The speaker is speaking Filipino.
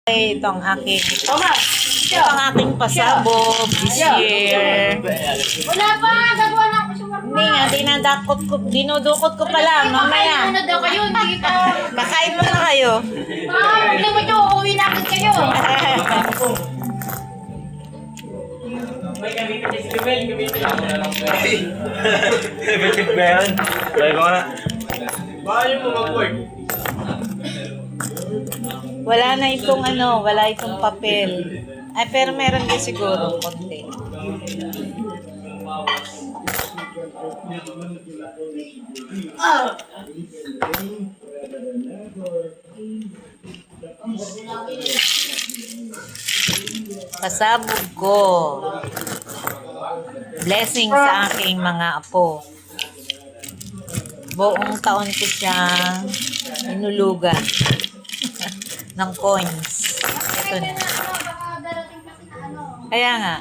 Ito ang aking pasabog this year. Wala pa, gagawa na ako sa work. Hindi nga, dinudukot ko pa lang, mamaya. Muna daw kayo, hindi pa. Kakain mo na kayo. Hindi mo nyo, uuwi na agad kayo. May gamitin niya si Gabel, gamitin ako na lang. Gamitin ba yan? Try ko nga. Bakit mo mag-work? Wala na itong wala itong papel. Ay, pero meron din siguro konti. Pasabog ko. Blessing sa aking mga apo. Buong taon ko siyang inulugan ng coins. Ito na. Kaya nga.